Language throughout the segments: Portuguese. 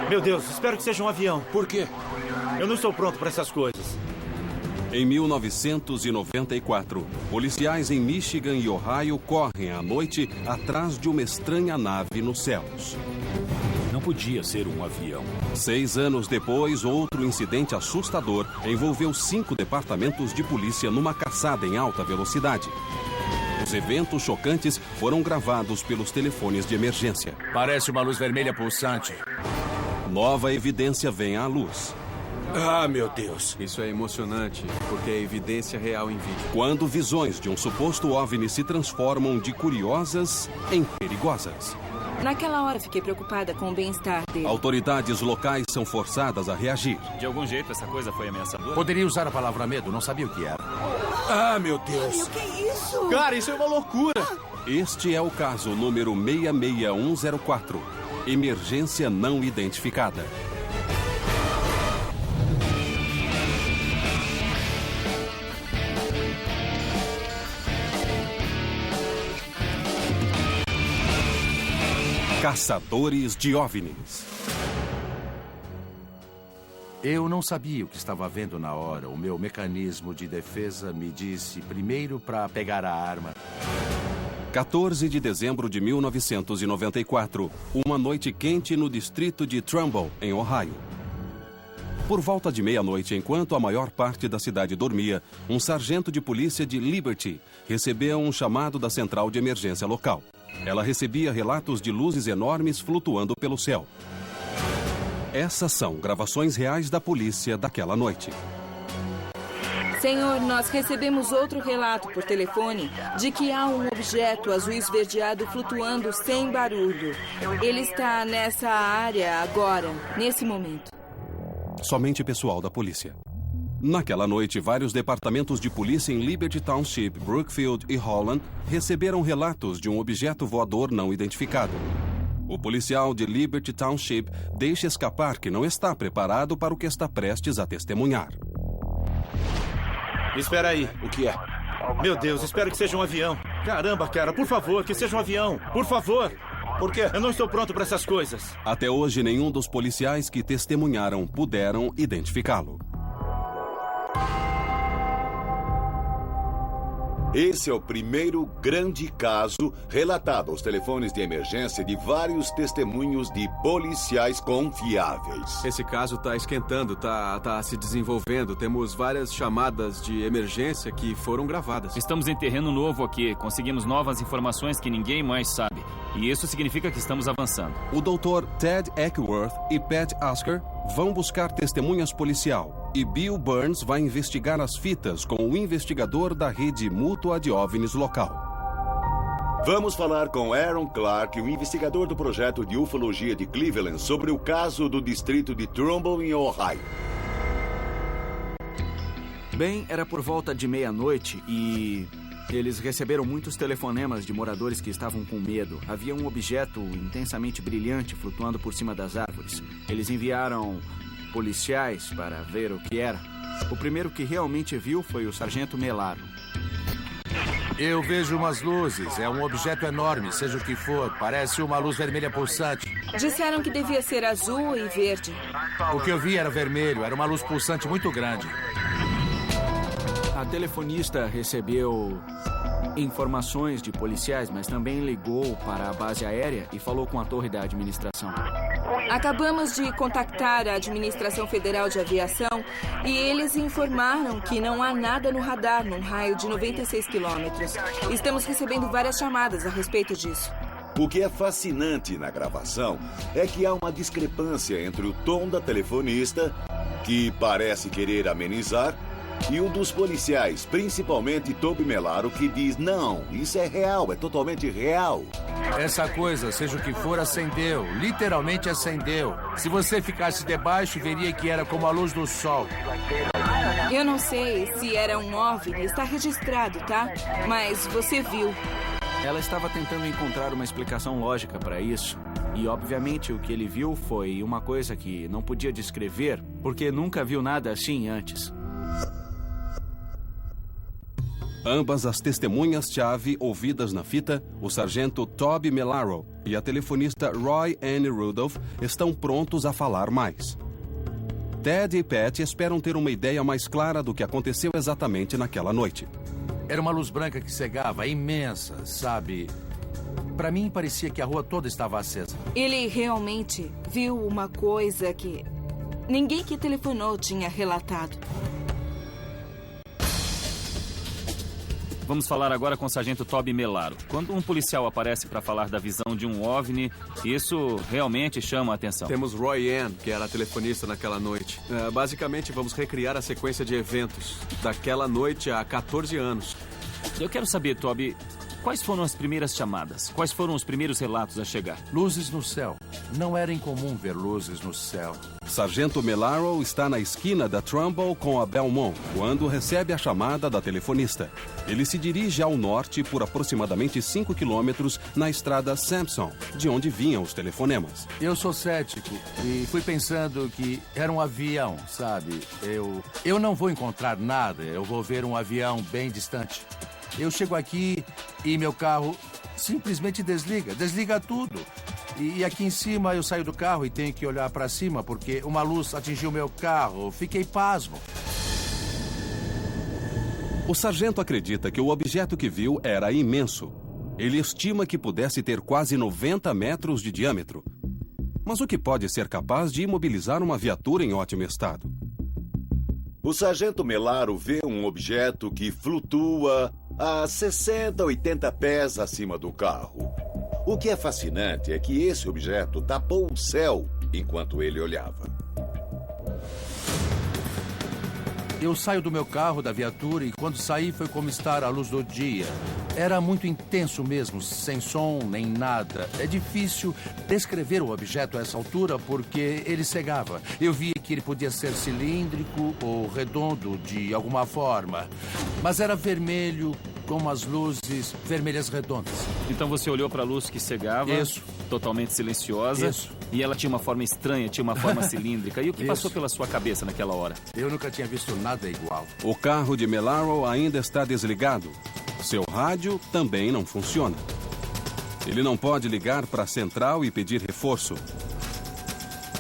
Meu Deus, espero que seja um avião. Por quê? Eu não estou pronto para essas coisas. Em 1994, policiais em Michigan e Ohio correm à noite atrás de uma estranha nave nos céus. Não podia ser um avião. 6 anos depois, outro incidente assustador envolveu 5 departamentos de polícia numa caçada em alta velocidade. Os eventos chocantes foram gravados pelos telefones de emergência. Parece uma luz vermelha pulsante. Nova evidência vem à luz. Ah, meu Deus. Isso é emocionante, porque é evidência real em vídeo. Quando visões de um suposto OVNI se transformam de curiosas em perigosas. Naquela hora fiquei preocupada com o bem-estar dele. Autoridades locais são forçadas a reagir. De algum jeito essa coisa foi ameaçadora? Poderia usar a palavra medo, não sabia o que era. Ah, meu Deus. Ai, o que é isso? Cara, isso é uma loucura. Este é o caso número 66104. Emergência não identificada. Caçadores de OVNIs. Eu não sabia o que estava vendo na hora. O meu mecanismo de defesa me disse primeiro para pegar a arma. 14 de dezembro de 1994. Uma noite quente no distrito de Trumbull, em Ohio. Por volta de meia-noite, enquanto a maior parte da cidade dormia, um sargento de polícia de Liberty recebeu um chamado da central de emergência local. Ela recebia relatos de luzes enormes flutuando pelo céu. Essas são gravações reais da polícia daquela noite. Senhor, nós recebemos outro relato por telefone de que há um objeto azul esverdeado flutuando sem barulho. Ele está nessa área agora, nesse momento. Somente pessoal da polícia. Naquela noite, vários departamentos de polícia em Liberty Township, Brookfield e Holland receberam relatos de um objeto voador não identificado. O policial de Liberty Township deixa escapar que não está preparado para o que está prestes a testemunhar. Espera aí. O que é? Meu Deus, espero que seja um avião. Caramba, cara, por favor, que seja um avião. Por favor. Por quê? Eu não estou pronto para essas coisas. Até hoje, nenhum dos policiais que testemunharam puderam identificá-lo. Esse é o primeiro grande caso relatado aos telefones de emergência de vários testemunhos de policiais confiáveis. Esse caso está esquentando, tá se desenvolvendo. Temos várias chamadas de emergência que foram gravadas. Estamos em terreno novo aqui. Conseguimos novas informações que ninguém mais sabe. E isso significa que estamos avançando. O Dr. Ted Eckworth e Pat Asker vão buscar testemunhas policial. E Bill Burns vai investigar as fitas com o investigador da rede mútua de OVNIs local. Vamos falar com Aaron Clark, o investigador do projeto de ufologia de Cleveland, sobre o caso do distrito de Trumbull, em Ohio. Bem, era por volta de meia-noite e eles receberam muitos telefonemas de moradores que estavam com medo. Havia um objeto intensamente brilhante flutuando por cima das árvores. Eles enviaram policiais para ver o que era. O primeiro que realmente viu foi o sargento Melaro. Eu vejo umas luzes. É um objeto enorme, seja o que for. Parece uma luz vermelha pulsante. Disseram que devia ser azul e verde. O que eu vi era vermelho. Era uma luz pulsante muito grande. A telefonista recebeu informações de policiais, mas também ligou para a base aérea e falou com a torre da administração. Acabamos de contactar a Administração Federal de Aviação e eles informaram que não há nada no radar num raio de 96 quilômetros. Estamos recebendo várias chamadas a respeito disso. O que é fascinante na gravação é que há uma discrepância entre o tom da telefonista, que parece querer amenizar, e o dos policiais, principalmente Toby Melaro, que diz: não, isso é real, é totalmente real. Essa coisa, seja o que for, acendeu. Literalmente acendeu. Se você ficasse debaixo, veria que era como a luz do sol. Eu não sei se era um OVNI, está registrado, tá? Mas você viu. Ela estava tentando encontrar uma explicação lógica para isso. E, obviamente, o que ele viu foi uma coisa que não podia descrever, porque nunca viu nada assim antes. Ambas as testemunhas-chave ouvidas na fita, o sargento Toby Melaro e a telefonista Roy Ann Rudolph, estão prontos a falar mais. Ted e Pat esperam ter uma ideia mais clara do que aconteceu exatamente naquela noite. Era uma luz branca que cegava, imensa, sabe? Para mim, parecia que a rua toda estava acesa. Ele realmente viu uma coisa que ninguém que telefonou tinha relatado. Vamos falar agora com o sargento Toby Melaro. Quando um policial aparece para falar da visão de um OVNI, isso realmente chama a atenção. Temos Roy Ann, que era a telefonista naquela noite. Basicamente, vamos recriar a sequência de eventos daquela noite há 14 anos. Eu quero saber, Toby, quais foram as primeiras chamadas? Quais foram os primeiros relatos a chegar? Luzes no céu. Não era incomum ver luzes no céu. Sargento Melaro está na esquina da Trumbull com a Belmont quando recebe a chamada da telefonista. Ele se dirige ao norte por aproximadamente 5 quilômetros na estrada Sampson, de onde vinham os telefonemas. Eu sou cético e fui pensando que era um avião, sabe? Eu não vou encontrar nada, eu vou ver um avião bem distante. Eu chego aqui e meu carro simplesmente desliga tudo. E aqui em cima eu saio do carro e tenho que olhar para cima porque uma luz atingiu meu carro. Fiquei pasmo. O sargento acredita que o objeto que viu era imenso. Ele estima que pudesse ter quase 90 metros de diâmetro. Mas o que pode ser capaz de imobilizar uma viatura em ótimo estado? O sargento Melaro vê um objeto que flutua a 60, 80 pés acima do carro. O que é fascinante é que esse objeto tapou o céu enquanto ele olhava. Eu saio do meu carro, da viatura, e quando saí foi como estar à luz do dia. Era muito intenso mesmo, sem som nem nada. É difícil descrever o objeto a essa altura porque ele cegava. Eu via que ele podia ser cilíndrico ou redondo de alguma forma. Mas era vermelho, como as luzes vermelhas redondas. Então você olhou para a luz que cegava, Isso. Totalmente silenciosa, Isso. E ela tinha uma forma estranha, tinha uma forma cilíndrica. E o que passou pela sua cabeça naquela hora? Eu nunca tinha visto nada igual. O carro de Melaro ainda está desligado. Seu rádio também não funciona. Ele não pode ligar para a central e pedir reforço.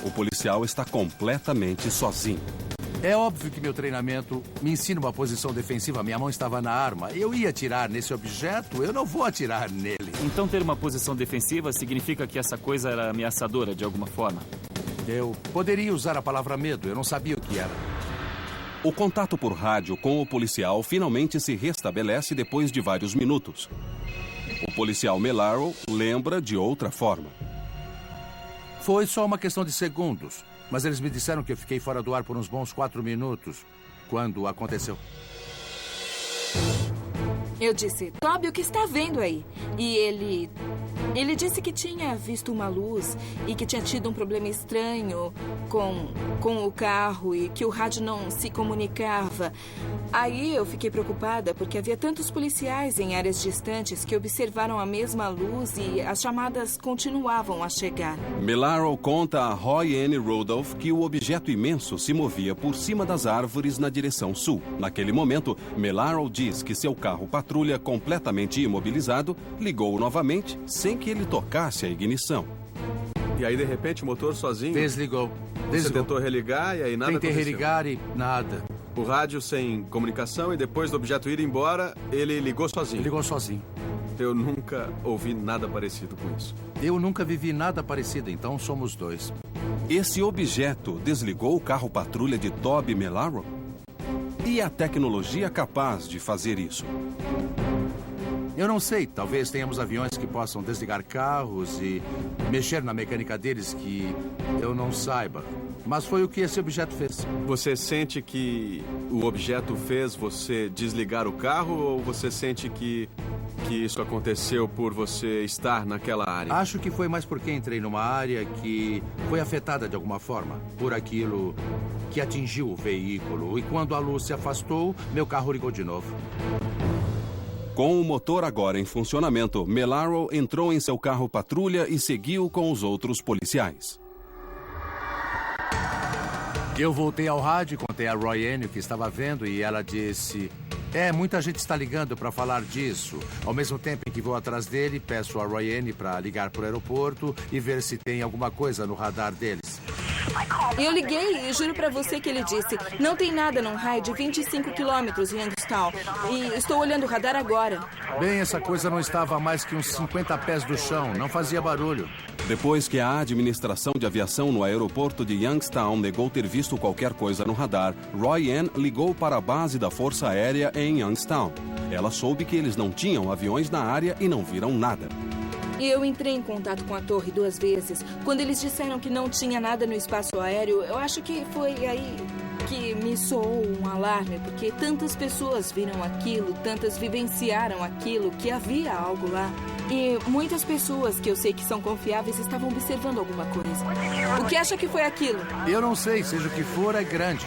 O policial está completamente sozinho. É óbvio que meu treinamento me ensina uma posição defensiva. Minha mão estava na arma. Eu ia atirar nesse objeto, eu não vou atirar nele. Então ter uma posição defensiva significa que essa coisa era ameaçadora de alguma forma? Eu poderia usar a palavra medo, eu não sabia o que era. O contato por rádio com o policial finalmente se restabelece depois de vários minutos. O policial Melaro lembra de outra forma. Foi só uma questão de segundos. Mas eles me disseram que eu fiquei fora do ar por uns bons 4 minutos quando aconteceu. Eu disse, Toby, o que está vendo aí? E ele disse que tinha visto uma luz e que tinha tido um problema estranho com o carro e que o rádio não se comunicava. Aí eu fiquei preocupada porque havia tantos policiais em áreas distantes que observaram a mesma luz e as chamadas continuavam a chegar. Melaro conta a Roy Ann Rudolph que o objeto imenso se movia por cima das árvores na direção sul. Naquele momento, Melaro diz que seu carro patrulha completamente imobilizado ligou novamente sem que ele tocasse a ignição. E aí, de repente, o motor sozinho... Desligou. Você tentou religar e aí nada Tentei aconteceu. religar e nada. O rádio sem comunicação e depois do objeto ir embora, ele ligou sozinho. Ligou sozinho. Eu nunca ouvi nada parecido com isso. Eu nunca vivi nada parecido, então somos dois. Esse objeto desligou o carro patrulha de Toby Melaro? E a tecnologia capaz de fazer isso? Eu não sei, talvez tenhamos aviões que possam desligar carros e mexer na mecânica deles que eu não saiba. Mas foi o que esse objeto fez. Você sente que o objeto fez você desligar o carro ou você sente que isso aconteceu por você estar naquela área? Acho que foi mais porque entrei numa área que foi afetada de alguma forma por aquilo que atingiu o veículo. E quando a luz se afastou, meu carro ligou de novo. Com o motor agora em funcionamento, Melaro entrou em seu carro patrulha e seguiu com os outros policiais. Eu voltei ao rádio e contei a Roy Ann o que estava vendo e ela disse... Muita gente está ligando para falar disso. Ao mesmo tempo em que vou atrás dele, peço a Ryan para ligar para o aeroporto e ver se tem alguma coisa no radar deles. Eu liguei e juro pra você que ele disse: não tem nada num raio de 25 quilômetros em Youngstown. E estou olhando o radar agora. Bem, essa coisa não estava a mais que uns 50 pés do chão. Não fazia barulho. Depois que a administração de aviação no aeroporto de Youngstown negou ter visto qualquer coisa no radar, Ryan ligou para a base da Força Aérea em Youngstown. Ela soube que eles não tinham aviões na área e não viram nada. Eu entrei em contato com a torre 2 vezes. Quando eles disseram que não tinha nada no espaço aéreo, eu acho que foi aí que me soou um alarme, porque tantas pessoas viram aquilo, tantas vivenciaram aquilo, que havia algo lá. E muitas pessoas que eu sei que são confiáveis estavam observando alguma coisa. O que acha que foi aquilo? Eu não sei, seja o que for, é grande.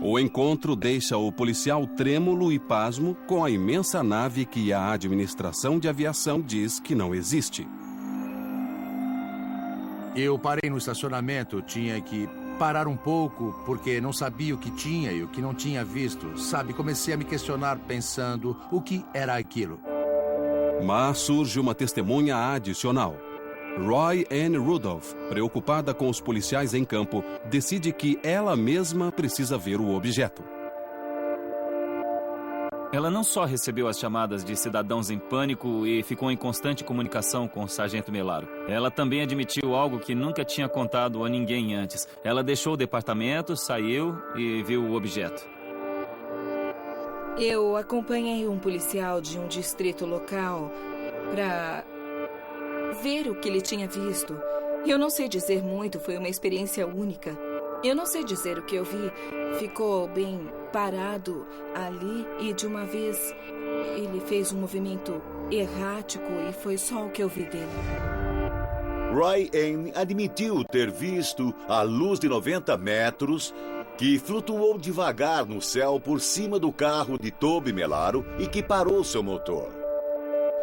O encontro deixa o policial trêmulo e pasmo com a imensa nave que a administração de aviação diz que não existe. Eu parei no estacionamento, tinha que parar um pouco porque não sabia o que tinha e o que não tinha visto. Sabe, comecei a me questionar pensando o que era aquilo. Mas surge uma testemunha adicional. Roy Ann Rudolph, preocupada com os policiais em campo, decide que ela mesma precisa ver o objeto. Ela não só recebeu as chamadas de cidadãos em pânico e ficou em constante comunicação com o sargento Melaro. Ela também admitiu algo que nunca tinha contado a ninguém antes. Ela deixou o departamento, saiu e viu o objeto. Eu acompanhei um policial de um distrito local para ver o que ele tinha visto. Eu não sei dizer muito, foi uma experiência única. Eu não sei dizer o que eu vi. Ficou bem parado ali e de uma vez ele fez um movimento errático e foi só o que eu vi dele. Ryan admitiu ter visto a luz de 90 metros que flutuou devagar no céu por cima do carro de Toby Melaro e que parou seu motor.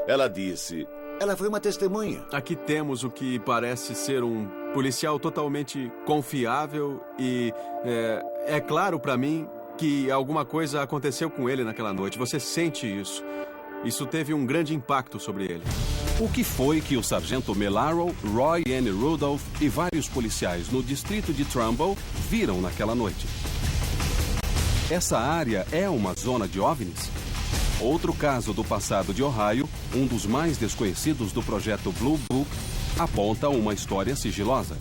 Ela disse: ela foi uma testemunha. Aqui temos o que parece ser um policial totalmente confiável e é claro para mim que alguma coisa aconteceu com ele naquela noite. Você sente isso. Isso teve um grande impacto sobre ele. O que foi que o sargento Melaro, Roy Ann Rudolph e vários policiais no distrito de Trumbull viram naquela noite? Essa área é uma zona de OVNIs? Outro caso do passado de Ohio, um dos mais desconhecidos do projeto Blue Book, aponta uma história sigilosa.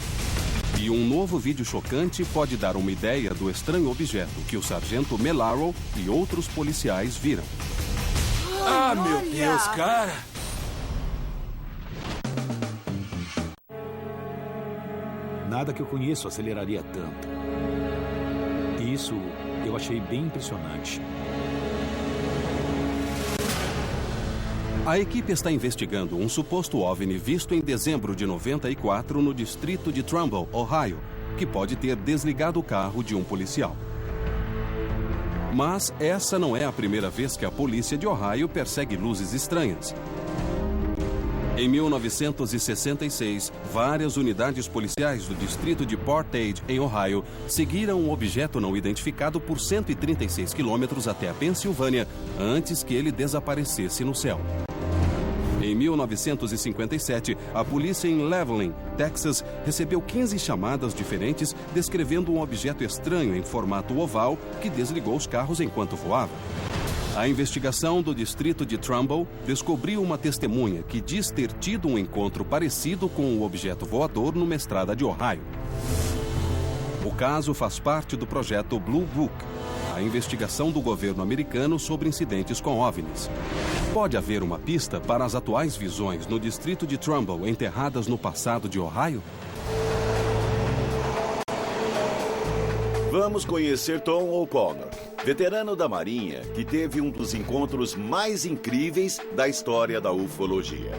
E um novo vídeo chocante pode dar uma ideia do estranho objeto que o sargento Melaro e outros policiais viram. Ah, meu Deus, cara! Nada que eu conheço aceleraria tanto. E isso eu achei bem impressionante. A equipe está investigando um suposto OVNI visto em dezembro de 94 no distrito de Trumbull, Ohio, que pode ter desligado o carro de um policial. Mas essa não é a primeira vez que a polícia de Ohio persegue luzes estranhas. Em 1966, várias unidades policiais do distrito de Portage, em Ohio, seguiram um objeto não identificado por 136 quilômetros até a Pensilvânia, antes que ele desaparecesse no céu. Em 1957, a polícia em Levelland, Texas, recebeu 15 chamadas diferentes descrevendo um objeto estranho em formato oval que desligou os carros enquanto voava. A investigação do distrito de Trumbull descobriu uma testemunha que diz ter tido um encontro parecido com o objeto voador numa estrada de Ohio. O caso faz parte do projeto Blue Book, a investigação do governo americano sobre incidentes com OVNIs. Pode haver uma pista para as atuais visões no distrito de Trumbull enterradas no passado de Ohio? Vamos conhecer Tom O'Connor, veterano da Marinha que teve um dos encontros mais incríveis da história da ufologia.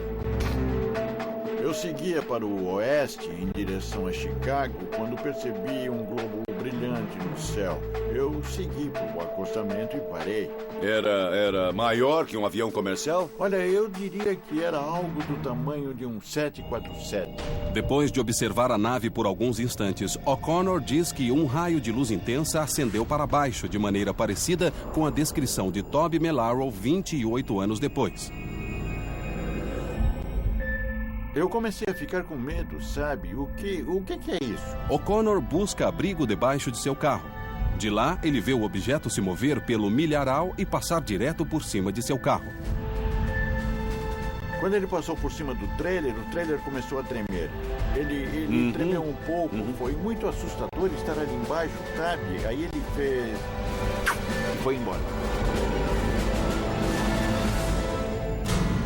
Eu seguia para o oeste, em direção a Chicago, quando percebi um globo brilhante no céu. Eu segui para o acostamento e parei. Era maior que um avião comercial? Olha, eu diria que era algo do tamanho de um 747. Depois de observar a nave por alguns instantes, O'Connor diz que um raio de luz intensa ascendeu para baixo, de maneira parecida com a descrição de Toby Melaro 28 anos depois. Eu comecei a ficar com medo, sabe? O que é isso? O'Connor busca abrigo debaixo de seu carro. De lá, ele vê o objeto se mover pelo milharal e passar direto por cima de seu carro. Quando ele passou por cima do trailer, o trailer começou a tremer. Ele tremeu um pouco. Foi muito assustador estar ali embaixo, sabe? Aí ele fez... e foi embora.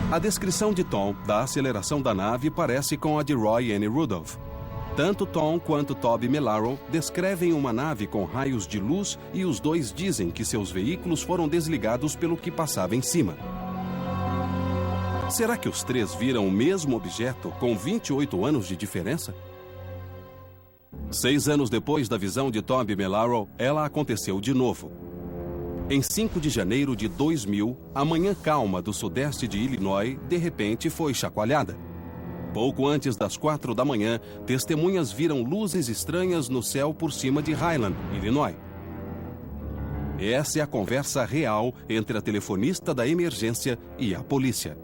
A descrição de Tom da aceleração da nave parece com a de Roy N. Rudolph. Tanto Tom quanto Toby Melaro descrevem uma nave com raios de luz e os dois dizem que seus veículos foram desligados pelo que passava em cima. Será que os três viram o mesmo objeto com 28 anos de diferença? 6 anos depois da visão de Toby Melaro, ela aconteceu de novo. Em 5 de janeiro de 2000, a manhã calma do sudeste de Illinois, de repente, foi chacoalhada. Pouco antes das 4 da manhã, testemunhas viram luzes estranhas no céu por cima de Highland, Illinois. Essa é a conversa real entre a telefonista da emergência e a polícia.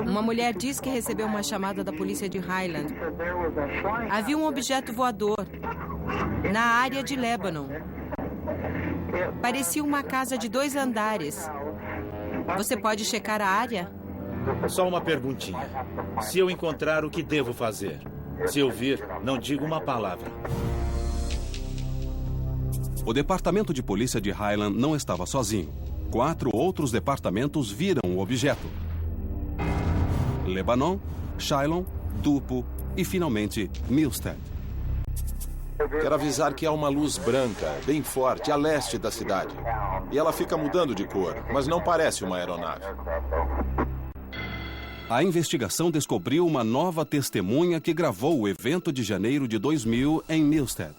Uma mulher diz que recebeu uma chamada da polícia de Highland. Havia um objeto voador na área de Lebanon. Parecia uma casa de 2 andares. Você pode checar a área? Só uma perguntinha. Se eu encontrar, o que devo fazer? Se eu vir, não digo uma palavra. O departamento de polícia de Highland não estava sozinho. 4 outros departamentos viram o objeto: Lebanon, Shiloh, Dupo e, finalmente, Milstead. Quero avisar que há uma luz branca, bem forte, a leste da cidade. E ela fica mudando de cor, mas não parece uma aeronave. A investigação descobriu uma nova testemunha que gravou o evento de janeiro de 2000 em Milstead.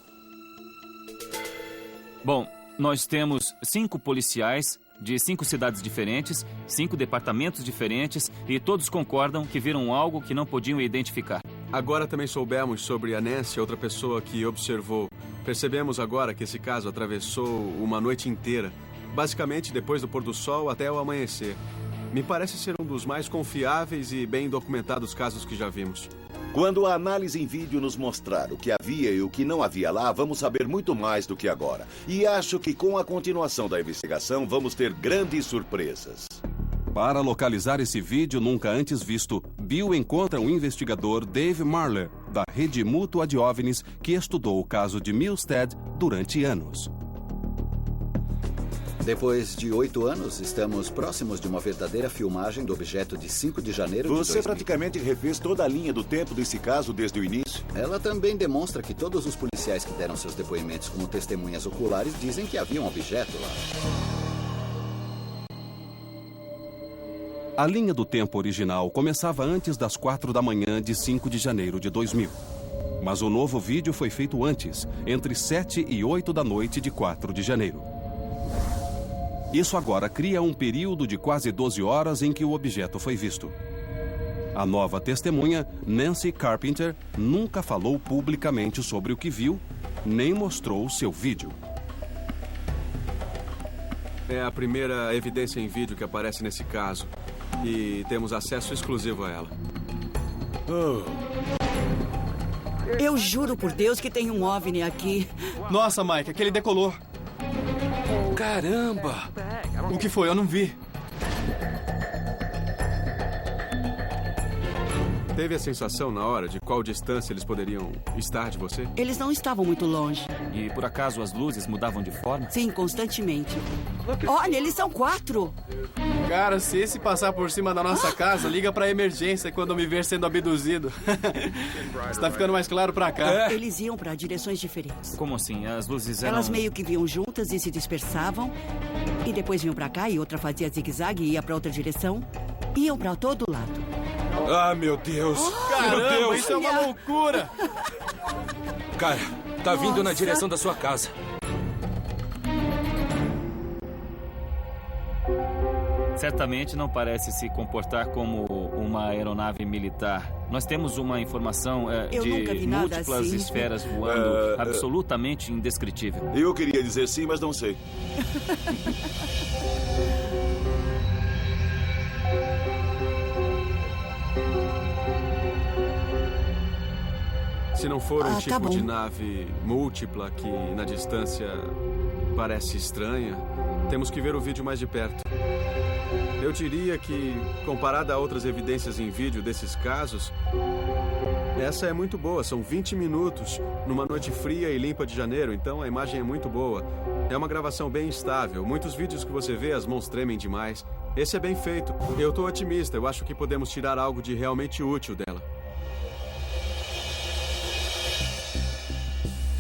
Bom, nós temos 5 policiais de 5 cidades diferentes, 5 departamentos diferentes, e todos concordam que viram algo que não podiam identificar. Agora também soubemos sobre a Nancy, outra pessoa que observou. Percebemos agora que esse caso atravessou uma noite inteira, basicamente depois do pôr do sol até o amanhecer. Me parece ser um dos mais confiáveis e bem documentados casos que já vimos. Quando a análise em vídeo nos mostrar o que havia e o que não havia lá, vamos saber muito mais do que agora. E acho que com a continuação da investigação, vamos ter grandes surpresas. Para localizar esse vídeo nunca antes visto, Bill encontra o investigador Dave Marler, da Rede Mútua de OVNIs, que estudou o caso de Milstead durante anos. Depois de 8 anos, estamos próximos de uma verdadeira filmagem do objeto de 5 de janeiro de 2000. Você praticamente refez toda a linha do tempo desse caso desde o início? Ela também demonstra que todos os policiais que deram seus depoimentos como testemunhas oculares dizem que havia um objeto lá. A linha do tempo original começava antes das 4 da manhã de 5 de janeiro de 2000. Mas o novo vídeo foi feito antes, entre 7 e 8 da noite de 4 de janeiro. Isso agora cria um período de quase 12 horas em que o objeto foi visto. A nova testemunha, Nancy Carpenter, nunca falou publicamente sobre o que viu, nem mostrou seu vídeo. É a primeira evidência em vídeo que aparece nesse caso. E temos acesso exclusivo a ela. Eu juro por Deus que tem um OVNI aqui. Nossa, Mike, aquele decolou. Caramba! O que foi? Eu não vi. Teve a sensação na hora de qual distância eles poderiam estar de você? Eles não estavam muito longe. E por acaso as luzes mudavam de forma? Sim, constantemente. Olha, eles são 4. Cara, se esse passar por cima da nossa casa, liga pra emergência quando me ver sendo abduzido. Está ficando mais claro pra cá. Eles iam pra direções diferentes. Como assim? As luzes eram... Elas meio que vinham juntas e se dispersavam. E depois vinham pra cá e outra fazia zigue-zague e ia pra outra direção. Iam pra todo lado. Ah, meu Deus! Caramba, meu Deus! Isso é uma loucura! Cara, Tá vindo na direção da sua casa. Certamente não parece se comportar como uma aeronave militar. Nós temos uma informação de múltiplas assim. esferas voando, absolutamente indescritível. Eu queria dizer sim, mas não sei. Se não for um tipo bom. de nave múltipla que na distância parece estranha, temos que ver o vídeo mais de perto. Eu diria que, comparada a outras evidências em vídeo desses casos, essa é muito boa. São 20 minutos numa noite fria e limpa de janeiro, então a imagem é muito boa. É uma gravação bem estável. Muitos vídeos que você vê, as mãos tremem demais. Esse é bem feito. Eu tô otimista. Eu acho que podemos tirar algo de realmente útil dela.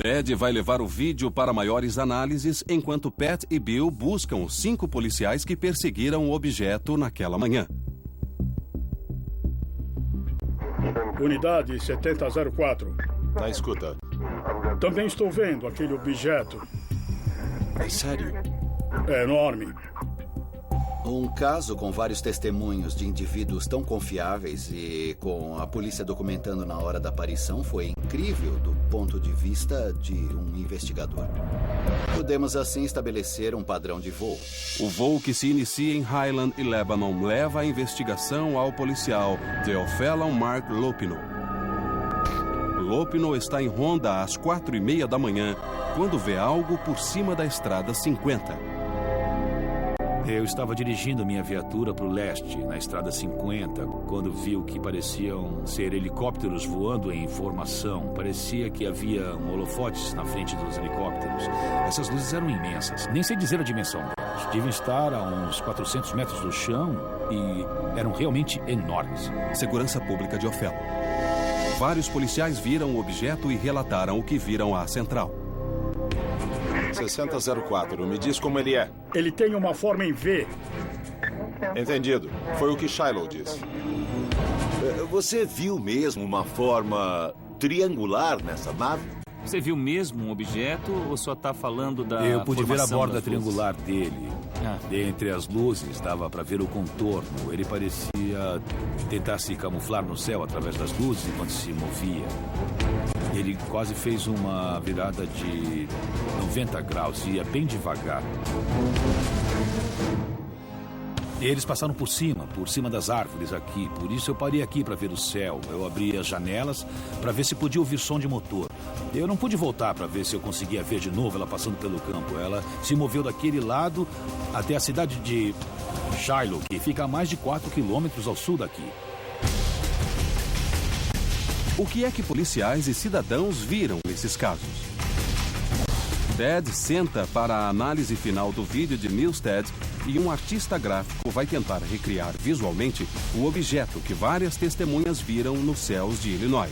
Ted vai levar o vídeo para maiores análises, enquanto Pat e Bill buscam os 5 policiais que perseguiram o objeto naquela manhã. Unidade 7004. Na escuta. Também estou vendo aquele objeto. É sério? É enorme. Um caso com vários testemunhos de indivíduos tão confiáveis e com a polícia documentando na hora da aparição foi incrível do ponto de vista de um investigador. Podemos assim estabelecer um padrão de voo. O voo que se inicia em Highland e Lebanon leva a investigação ao policial Theophilon Mark Lopino. Lopino está em ronda às 4h30 da manhã, quando vê algo por cima da estrada 50. Eu estava dirigindo minha viatura para o leste, na estrada 50, quando vi o que pareciam ser helicópteros voando em formação. Parecia que havia holofotes na frente dos helicópteros. Essas luzes eram imensas. Nem sei dizer a dimensão delas. Deviam estar a uns 400 metros do chão e eram realmente enormes. Segurança Pública de Othello. Vários policiais viram o objeto e relataram o que viram à central. 6004, me diz como ele é. Ele tem uma forma em V. Entendido. Foi o que Shiloh disse. Você viu mesmo uma forma triangular nessa nave? Você viu mesmo um objeto ou só está falando da Eu pude ver a formação borda das luzes? triangular dele. Entre as luzes, dava para ver o contorno. Ele parecia tentar se camuflar no céu através das luzes enquanto se movia. Ele quase fez uma virada de 90 graus e ia bem devagar. Eles passaram por cima das árvores aqui. Por isso eu parei aqui para ver o céu. Eu abri as janelas para ver se podia ouvir som de motor. Eu não pude voltar para ver se eu conseguia ver de novo ela passando pelo campo. Ela se moveu daquele lado até a cidade de Shiloh, que fica a mais de 4 quilômetros ao sul daqui. O que é que policiais e cidadãos viram nesses casos? Ted senta para a análise final do vídeo de Milstead e um artista gráfico vai tentar recriar visualmente o objeto que várias testemunhas viram nos céus de Illinois.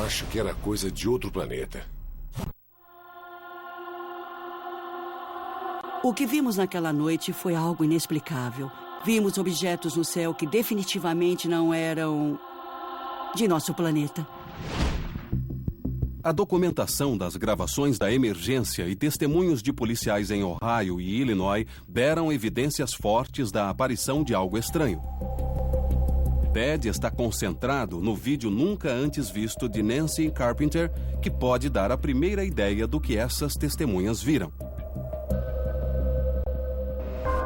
Acho que era coisa de outro planeta. O que vimos naquela noite foi algo inexplicável. Vimos objetos no céu que definitivamente não eram de nosso planeta. A documentação das gravações da emergência e testemunhos de policiais em Ohio e Illinois deram evidências fortes da aparição de algo estranho. Ted está concentrado no vídeo nunca antes visto de Nancy Carpenter, que pode dar a primeira ideia do que essas testemunhas viram.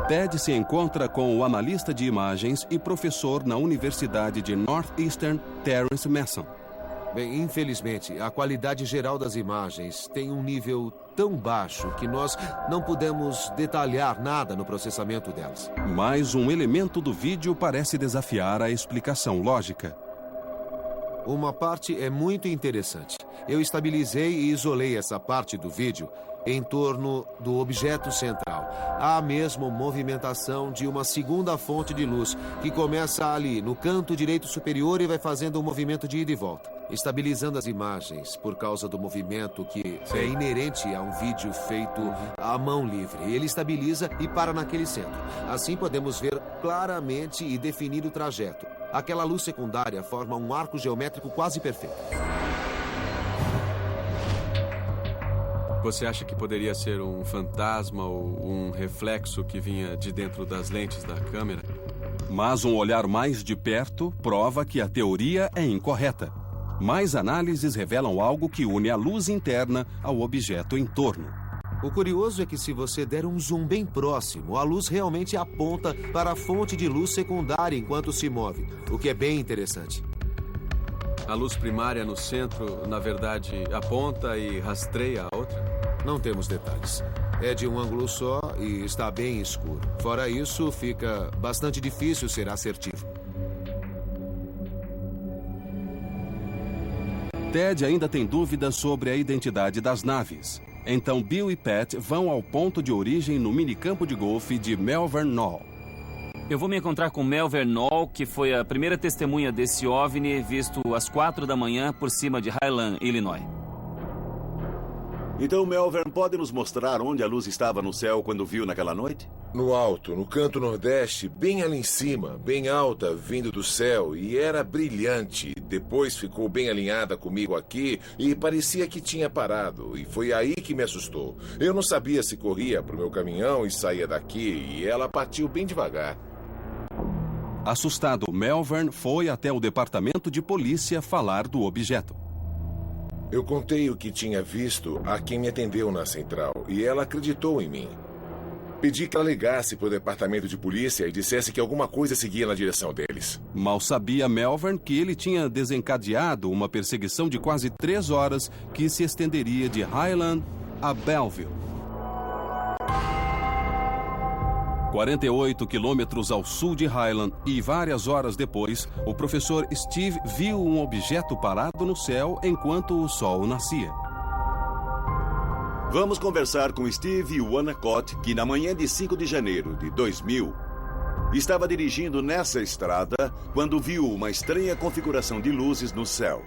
Ted se encontra com o analista de imagens e professor na Universidade de Northeastern, Terence Masson. Bem, infelizmente, a qualidade geral das imagens tem um nível tão baixo que nós não pudemos detalhar nada no processamento delas. Mas um elemento do vídeo parece desafiar a explicação lógica. Uma parte é muito interessante. Eu estabilizei e isolei essa parte do vídeo em torno do objeto central. Há mesmo movimentação de uma segunda fonte de luz que começa ali, no canto direito superior e vai fazendo um movimento de ida e volta. Estabilizando as imagens por causa do movimento que é inerente a um vídeo feito à mão livre. Ele estabiliza e para naquele centro. Assim podemos ver claramente e definir o trajeto. Aquela luz secundária forma um arco geométrico quase perfeito. Você acha que poderia ser um fantasma ou um reflexo que vinha de dentro das lentes da câmera? Mas um olhar mais de perto prova que a teoria é incorreta. Mais análises revelam algo que une a luz interna ao objeto em torno. O curioso é que se você der um zoom bem próximo, a luz realmente aponta para a fonte de luz secundária enquanto se move, o que é bem interessante. A luz primária no centro, na verdade, aponta e rastreia a outra? Não temos detalhes. É de um ângulo só e está bem escuro. Fora isso, fica bastante difícil ser assertivo. Ted ainda tem dúvidas sobre a identidade das naves. Então Bill e Pat vão ao ponto de origem no minicampo de golfe de Malvern Knoll. Eu vou me encontrar com Malvern Knoll, que foi a primeira testemunha desse OVNI visto às 4 da manhã por cima de Highland, Illinois. Então, Malvern, pode nos mostrar onde a luz estava no céu quando viu naquela noite? No alto, no canto nordeste, bem ali em cima, bem alta, vindo do céu, e era brilhante. Depois ficou bem alinhada comigo aqui e parecia que tinha parado, e foi aí que me assustou. Eu não sabia se corria para o meu caminhão e saía daqui, e ela partiu bem devagar. Assustado, Malvern foi até o departamento de polícia falar do objeto. Eu contei o que tinha visto a quem me atendeu na central, e ela acreditou em mim. Pedi que ela ligasse para o departamento de polícia e dissesse que alguma coisa seguia na direção deles. Mal sabia Malvern que ele tinha desencadeado uma perseguição de quase 3 horas que se estenderia de Highland a Belleville. 48 quilômetros ao sul de Highland e várias horas depois, o professor Steve viu um objeto parado no céu enquanto o sol nascia. Vamos conversar com Steve Wanacott, que na manhã de 5 de janeiro de 2000, estava dirigindo nessa estrada quando viu uma estranha configuração de luzes no céu.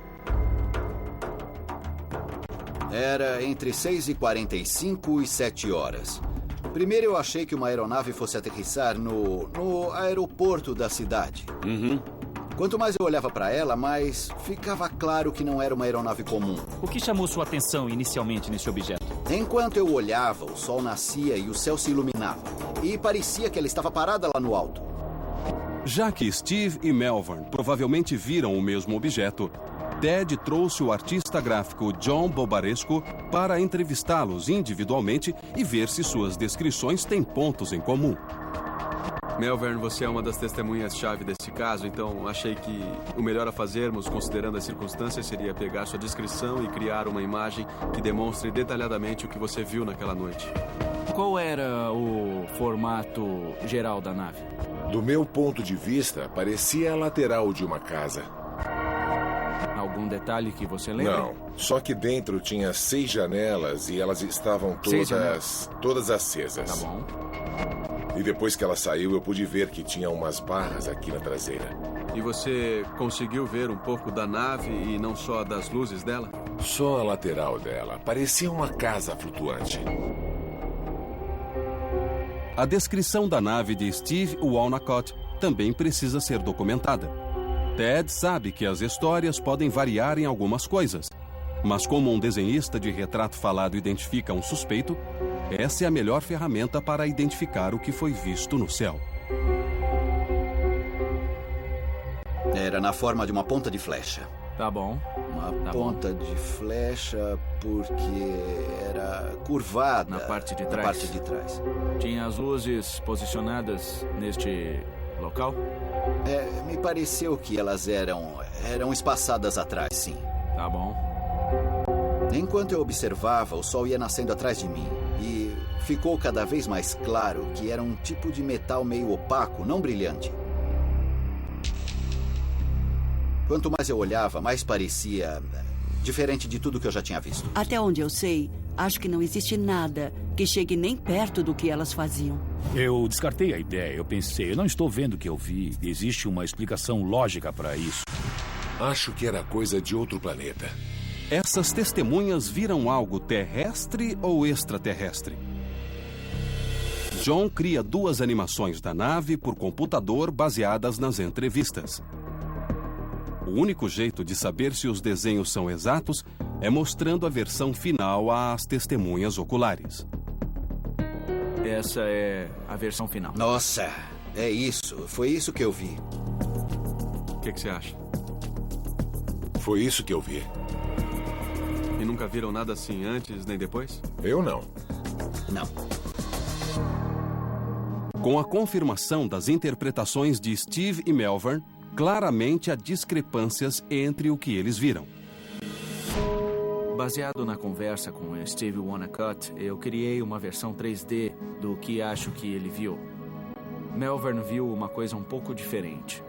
Era entre 6h45 e 7 horas. Primeiro eu achei que uma aeronave fosse aterrissar no aeroporto da cidade. Quanto mais eu olhava para ela, mais ficava claro que não era uma aeronave comum. O que chamou sua atenção inicialmente nesse objeto? Enquanto eu olhava, o sol nascia e o céu se iluminava. E parecia que ela estava parada lá no alto. Já que Steve e Malvern provavelmente viram o mesmo objeto, Ted trouxe o artista gráfico John Bobaresco para entrevistá-los individualmente e ver se suas descrições têm pontos em comum. Malvern, você é uma das testemunhas-chave desse caso, então achei que o melhor a fazermos, considerando as circunstâncias, seria pegar sua descrição e criar uma imagem que demonstre detalhadamente o que você viu naquela noite. Qual era o formato geral da nave? Do meu ponto de vista, parecia a lateral de uma casa. Algum detalhe que você lembra? Não, só que dentro tinha 6 janelas e elas estavam todas acesas. Tá bom. E depois que ela saiu, eu pude ver que tinha umas barras aqui na traseira. E você conseguiu ver um pouco da nave e não só das luzes dela? Só a lateral dela. Parecia uma casa flutuante. A descrição da nave de Steve Wanacott também precisa ser documentada. Ted sabe que as histórias podem variar em algumas coisas, mas como um desenhista de retrato falado identifica um suspeito, essa é a melhor ferramenta para identificar o que foi visto no céu. Era na forma de uma ponta de flecha. Tá bom. Uma ponta de flecha porque era curvada. Na parte de trás? Na parte de trás. Tinha as luzes posicionadas neste local? Me pareceu que elas eram espaçadas atrás, sim. Tá bom. Enquanto eu observava, o sol ia nascendo atrás de mim. E ficou cada vez mais claro que era um tipo de metal meio opaco, não brilhante. Quanto mais eu olhava, mais parecia diferente de tudo que eu já tinha visto. Até onde eu sei, acho que não existe nada que chegue nem perto do que elas faziam. Eu descartei a ideia. Eu pensei, eu não estou vendo o que eu vi. Existe uma explicação lógica para isso. Acho que era coisa de outro planeta. Essas testemunhas viram algo terrestre ou extraterrestre? John cria 2 animações da nave por computador baseadas nas entrevistas. O único jeito de saber se os desenhos são exatos é mostrando a versão final às testemunhas oculares. Essa é a versão final. Nossa, é isso. Foi isso que eu vi. O que você acha? Foi isso que eu vi. E nunca viram nada assim antes nem depois? Eu não. Não. Com a confirmação das interpretações de Steve e Melvern, claramente há discrepâncias entre o que eles viram. Baseado na conversa com Steve Wanacott, eu criei uma versão 3D do que acho que ele viu. Melvern viu uma coisa um pouco diferente.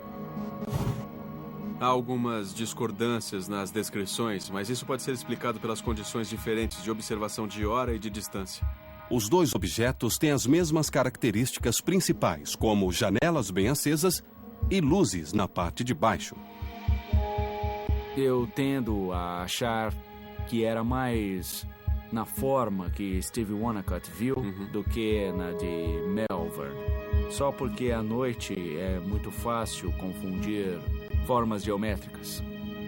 Há algumas discordâncias nas descrições, mas isso pode ser explicado pelas condições diferentes de observação de hora e de distância. Os dois objetos têm as mesmas características principais, como janelas bem acesas e luzes na parte de baixo. Eu tendo a achar que era mais na forma que Steve Wanacott viu do que na de Melvern. Só porque à noite é muito fácil confundir formas geométricas.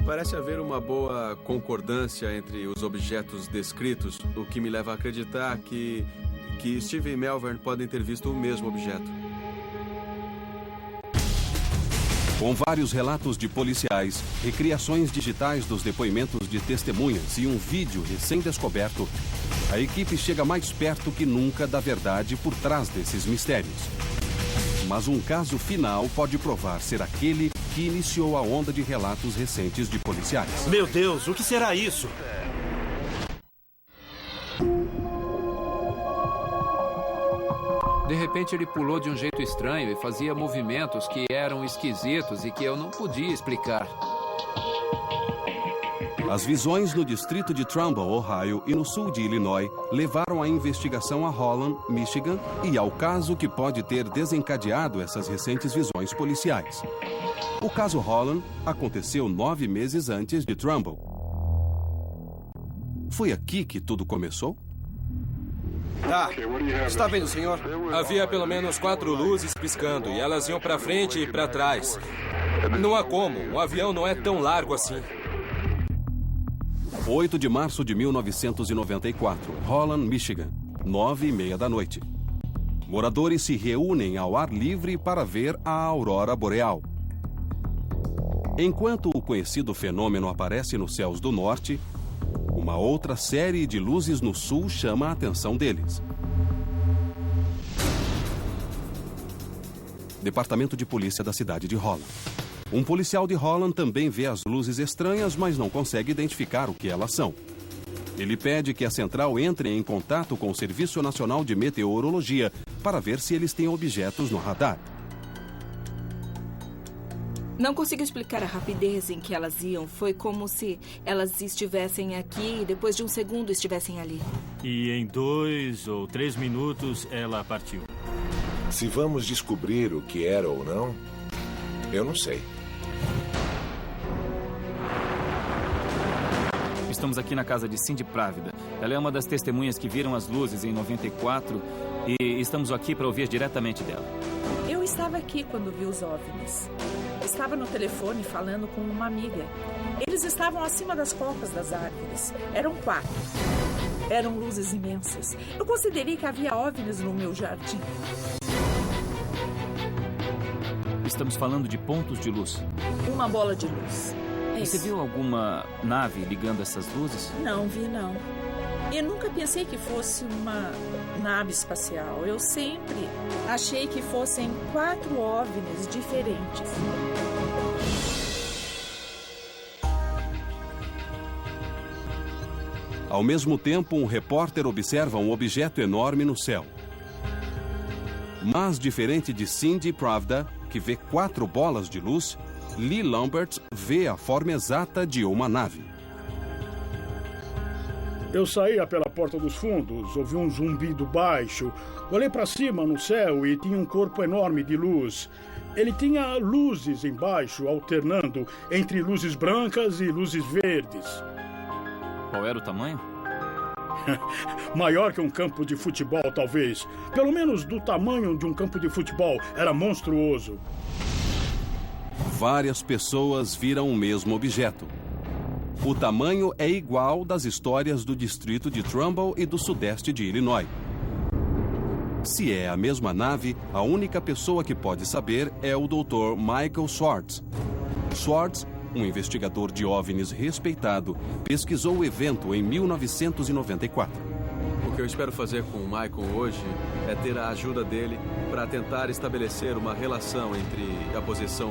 Parece haver uma boa concordância entre os objetos descritos, o que me leva a acreditar que Steve e Melvern podem ter visto o mesmo objeto. Com vários relatos de policiais, recriações digitais dos depoimentos de testemunhas e um vídeo recém-descoberto, a equipe chega mais perto que nunca da verdade por trás desses mistérios. Mas um caso final pode provar ser aquele que iniciou a onda de relatos recentes de policiais. Meu Deus, o que será isso? De repente ele pulou de um jeito estranho e fazia movimentos que eram esquisitos e que eu não podia explicar. As visões no distrito de Trumbull, Ohio, e no sul de Illinois levaram a investigação a Holland, Michigan, e ao caso que pode ter desencadeado essas recentes visões policiais. O caso Holland aconteceu 9 meses antes de Trumbull. Foi aqui que tudo começou? Está vendo, senhor? Havia pelo menos 4 luzes piscando e elas iam para frente e para trás. Não há como, um avião não é tão largo assim. 8 de março de 1994, Holland, Michigan, 9h30 da noite. Moradores se reúnem ao ar livre para ver a aurora boreal. Enquanto o conhecido fenômeno aparece nos céus do norte, uma outra série de luzes no sul chama a atenção deles. Departamento de Polícia da cidade de Holland. Um policial de Holland também vê as luzes estranhas, mas não consegue identificar o que elas são. Ele pede que a central entre em contato com o Serviço Nacional de Meteorologia para ver se eles têm objetos no radar. Não consigo explicar a rapidez em que elas iam. Foi como se elas estivessem aqui e depois de um segundo estivessem ali. E em 2 ou 3 minutos ela partiu. Se vamos descobrir o que era ou não, eu não sei. Estamos aqui na casa de Cindy Právida. Ela é uma das testemunhas que viram as luzes em 94 e estamos aqui para ouvir diretamente dela. Eu estava aqui quando vi os OVNIs. Estava no telefone falando com uma amiga. Eles estavam acima das copas das árvores. Eram 4. Eram luzes imensas. Eu considerei que havia OVNIs no meu jardim. Estamos falando de pontos de luz. Uma bola de luz. Você viu alguma nave ligando essas luzes? Não vi, não. Eu nunca pensei que fosse uma nave espacial. Eu sempre achei que fossem 4 OVNIs diferentes. Ao mesmo tempo, um repórter observa um objeto enorme no céu. Mas, diferente de Cindy Pravda, que vê 4 bolas de luz, Lee Lambert vê a forma exata de uma nave. Eu saía pela porta dos fundos, ouvi um zumbido baixo, olhei para cima no céu e tinha um corpo enorme de luz. Ele tinha luzes embaixo, alternando entre luzes brancas e luzes verdes. Qual era o tamanho? Maior que um campo de futebol, talvez. Pelo menos do tamanho de um campo de futebol. Era monstruoso. Várias pessoas viram o mesmo objeto. O tamanho é igual das histórias do distrito de Trumbull e do sudeste de Illinois. Se é a mesma nave, a única pessoa que pode saber é o Dr. Michael Swartz. Swartz, um investigador de OVNIs respeitado, pesquisou o evento em 1994. O que eu espero fazer com o Michael hoje é ter a ajuda dele para tentar estabelecer uma relação entre a posição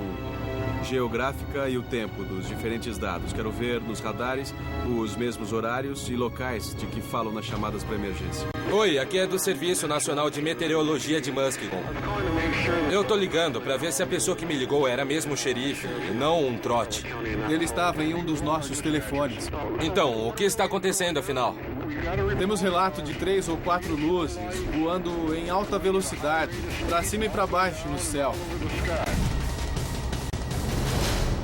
geográfica e o tempo dos diferentes dados. Quero ver nos radares os mesmos horários e locais de que falam nas chamadas para emergência. Oi, aqui é do Serviço Nacional de Meteorologia de Muskegon. Eu tô ligando para ver se a pessoa que me ligou era mesmo o xerife e não um trote. Ele estava em um dos nossos telefones. Então, o que está acontecendo afinal? Temos relato de 3 ou 4 luzes voando em alta velocidade, para cima e para baixo no céu.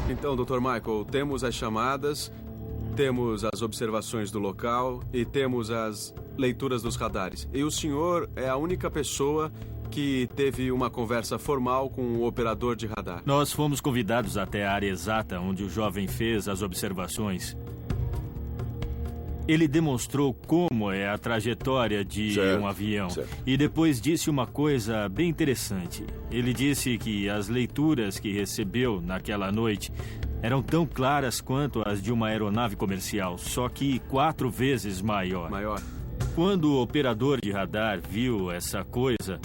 Então, Dr. Michael, temos as chamadas, temos as observações do local e temos as leituras dos radares. E o senhor é a única pessoa que teve uma conversa formal com o operador de radar. Nós fomos convidados até a área exata onde o jovem fez as observações. Ele demonstrou como é a trajetória de um avião. E depois disse uma coisa bem interessante. Ele disse que as leituras que recebeu naquela noite eram tão claras quanto as de uma aeronave comercial, só que 4 vezes maior. Quando o operador de radar viu essa coisa,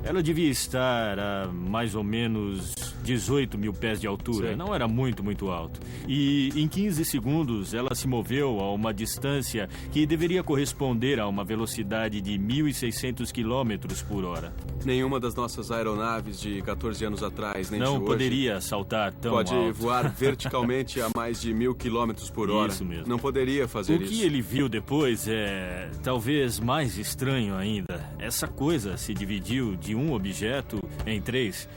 ela devia estar a mais ou menos 18 mil pés de altura. Sim. Não era muito alto. E em 15 segundos ela se moveu a uma distância que deveria corresponder a uma velocidade de 1.600 quilômetros por hora. Nenhuma das nossas aeronaves de 14 anos atrás, nem de hoje, não poderia saltar tão alto. Pode voar verticalmente a mais de 1.000 quilômetros por hora. Isso mesmo. Não poderia fazer isso. O que ele viu depois é talvez mais estranho ainda. Essa coisa se dividiu de um objeto em 3.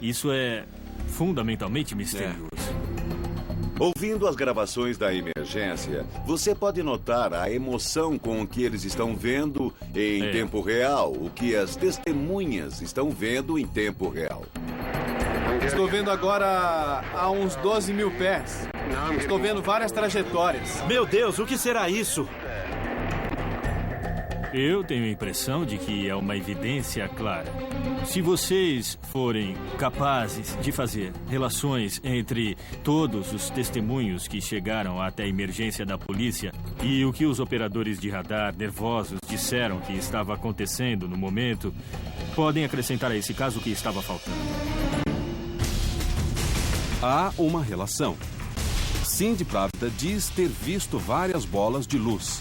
Isso é fundamentalmente misterioso. Ouvindo as gravações da emergência, você pode notar a emoção com que eles estão vendo em tempo real, o que as testemunhas estão vendo em tempo real. Estou vendo agora a uns 12 mil pés. Estou vendo várias trajetórias. Meu Deus, o que será isso? Eu tenho a impressão de que é uma evidência clara. Se vocês forem capazes de fazer relações entre todos os testemunhos que chegaram até a emergência da polícia e o que os operadores de radar nervosos disseram que estava acontecendo no momento, podem acrescentar a esse caso o que estava faltando. Há uma relação. Cindy Pravda diz ter visto várias bolas de luz.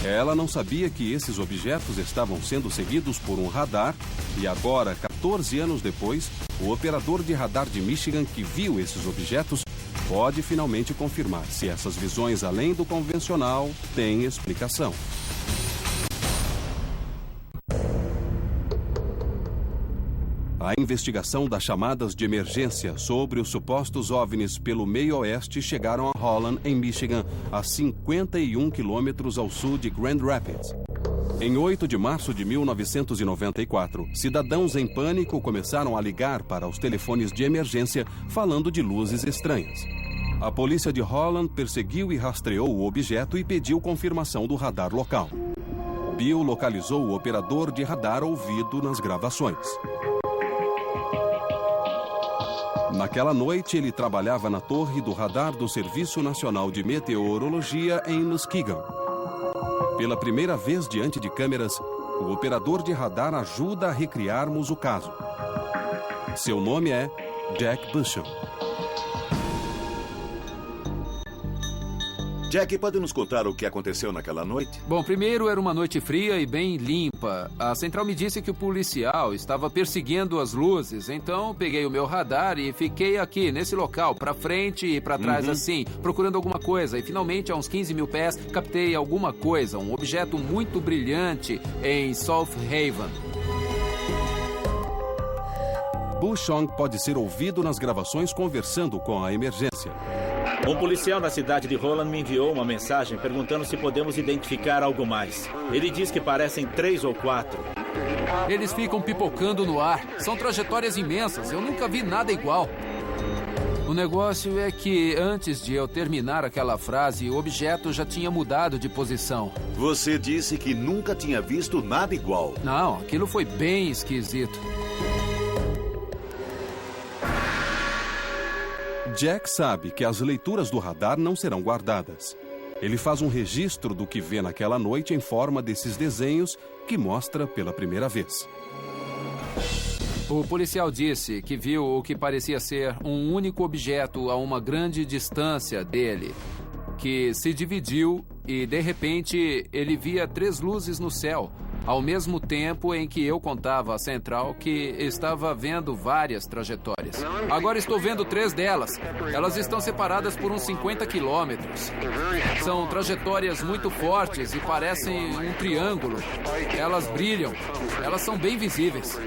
Ela não sabia que esses objetos estavam sendo seguidos por um radar e agora, 14 anos depois, o operador de radar de Michigan que viu esses objetos pode finalmente confirmar se essas visões além do convencional têm explicação. A investigação das chamadas de emergência sobre os supostos OVNIs pelo meio oeste chegaram a Holland, em Michigan, a 51 quilômetros ao sul de Grand Rapids. Em 8 de março de 1994, cidadãos em pânico começaram a ligar para os telefones de emergência falando de luzes estranhas. A polícia de Holland perseguiu e rastreou o objeto e pediu confirmação do radar local. Bill localizou o operador de radar ouvido nas gravações. Naquela noite, ele trabalhava na torre do radar do Serviço Nacional de Meteorologia em Muskegon. Pela primeira vez diante de câmeras, o operador de radar ajuda a recriarmos o caso. Seu nome é Jack Bushel. Jack, pode nos contar o que aconteceu naquela noite? Bom, primeiro era uma noite fria e bem limpa. A central me disse que o policial estava perseguindo as luzes, então peguei o meu radar e fiquei aqui, nesse local, pra frente e pra trás assim, procurando alguma coisa. E finalmente, a uns 15 mil pés, captei alguma coisa, um objeto muito brilhante em South Haven. Bushong pode ser ouvido nas gravações conversando com a emergência. Um policial na cidade de Holland me enviou uma mensagem perguntando se podemos identificar algo mais. Ele diz que parecem 3 ou 4. Eles ficam pipocando no ar. São trajetórias imensas. Eu nunca vi nada igual. O negócio é que, antes de eu terminar aquela frase, o objeto já tinha mudado de posição. Você disse que nunca tinha visto nada igual. Não, aquilo foi bem esquisito. Jack sabe que as leituras do radar não serão guardadas. Ele faz um registro do que vê naquela noite em forma desses desenhos que mostra pela primeira vez. O policial disse que viu o que parecia ser um único objeto a uma grande distância dele, que se dividiu e, de repente, ele via 3 luzes no céu, ao mesmo tempo em que eu contava à central que estava vendo várias trajetórias. Agora estou vendo 3 delas. Elas estão separadas por uns 50 quilômetros. São trajetórias muito fortes e parecem um triângulo. Elas brilham. Elas são bem visíveis.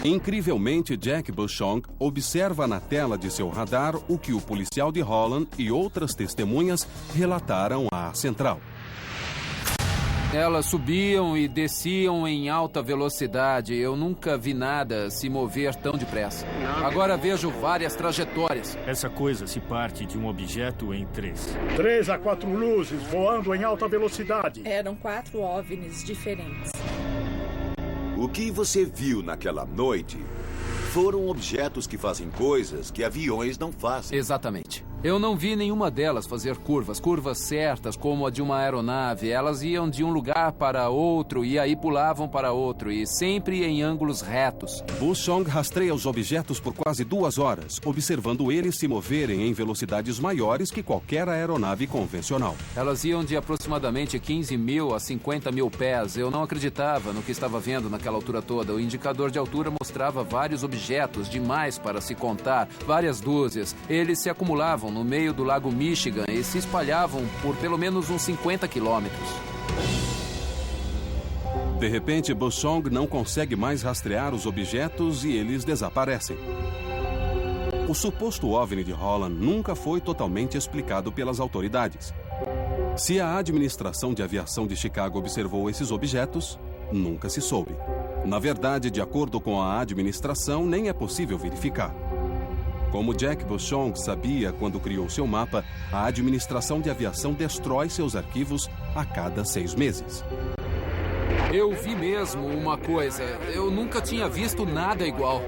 Incrivelmente, Jack Bushong observa na tela de seu radar o que o policial de Holland e outras testemunhas relataram à central. Elas subiam e desciam em alta velocidade. Eu nunca vi nada se mover tão depressa. Agora vejo várias trajetórias. Essa coisa se parte de um objeto em 3. 3 a 4 luzes voando em alta velocidade. Eram 4 OVNIs diferentes. O que você viu naquela noite foram objetos que fazem coisas que aviões não fazem. Exatamente. Eu não vi nenhuma delas fazer curvas certas como a de uma aeronave. Elas iam de um lugar para outro e aí pulavam para outro, e sempre em ângulos retos. Bushong rastreia os objetos por quase 2 horas, observando eles se moverem em velocidades maiores que qualquer aeronave convencional. Elas iam de aproximadamente 15 mil a 50 mil pés. Eu não acreditava no que estava vendo naquela altura toda. O indicador de altura mostrava vários objetos, demais para se contar, várias dúzias. Eles se acumulavam no meio do lago Michigan e se espalhavam por pelo menos uns 50 quilômetros. De repente, Bushong não consegue mais rastrear os objetos e eles desaparecem. O suposto OVNI de Holland nunca foi totalmente explicado pelas autoridades. Se a administração de aviação de Chicago observou esses objetos, nunca se soube. Na verdade, de acordo com a administração, nem é possível verificar. Como Jack Bushong sabia quando criou seu mapa, a administração de aviação destrói seus arquivos a cada 6 meses. Eu vi mesmo uma coisa. Eu nunca tinha visto nada igual.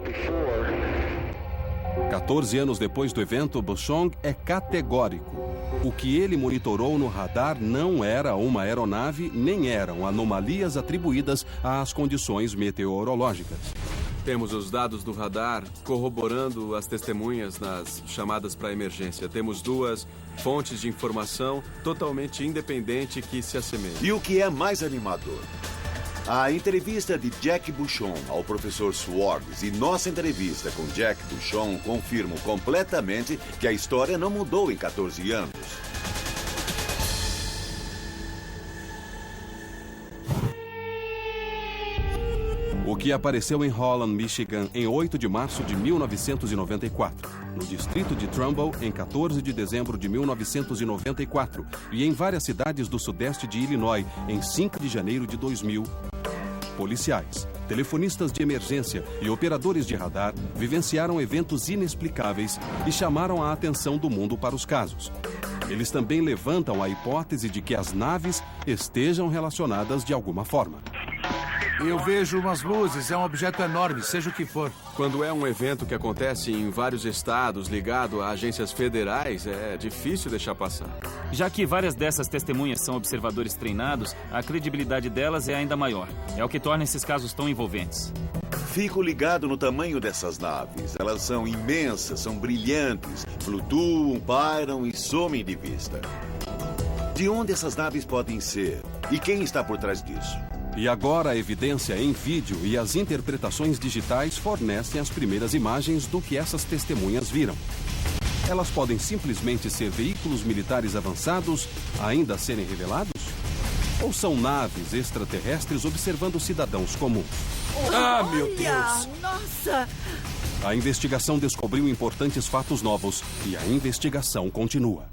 14 anos depois do evento, Bushong é categórico. O que ele monitorou no radar não era uma aeronave, nem eram anomalias atribuídas às condições meteorológicas. Temos os dados do radar corroborando as testemunhas nas chamadas para emergência. Temos 2 fontes de informação totalmente independentes que se assemelham. E o que é mais animador? A entrevista de Jack Bushong ao professor Swartz e nossa entrevista com Jack Bushong confirmam completamente que a história não mudou em 14 anos. O que apareceu em Holland, Michigan, em 8 de março de 1994, no distrito de Trumbull, em 14 de dezembro de 1994, e em várias cidades do sudeste de Illinois, em 5 de janeiro de 2000. Policiais, telefonistas de emergência e operadores de radar vivenciaram eventos inexplicáveis e chamaram a atenção do mundo para os casos. Eles também levantam a hipótese de que as naves estejam relacionadas de alguma forma. Eu vejo umas luzes, é um objeto enorme, seja o que for. Quando é um evento que acontece em vários estados, ligado a agências federais, é difícil deixar passar. Já que várias dessas testemunhas são observadores treinados, a credibilidade delas é ainda maior. É o que torna esses casos tão envolventes. Fico ligado no tamanho dessas naves. Elas são imensas, são brilhantes, flutuam, pairam e somem de vista. De onde essas naves podem ser? E quem está por trás disso? E agora a evidência em vídeo e as interpretações digitais fornecem as primeiras imagens do que essas testemunhas viram. Elas podem simplesmente ser veículos militares avançados ainda a serem revelados? Ou são naves extraterrestres observando cidadãos comuns? Ah, meu Deus! Nossa! A investigação descobriu importantes fatos novos e a investigação continua.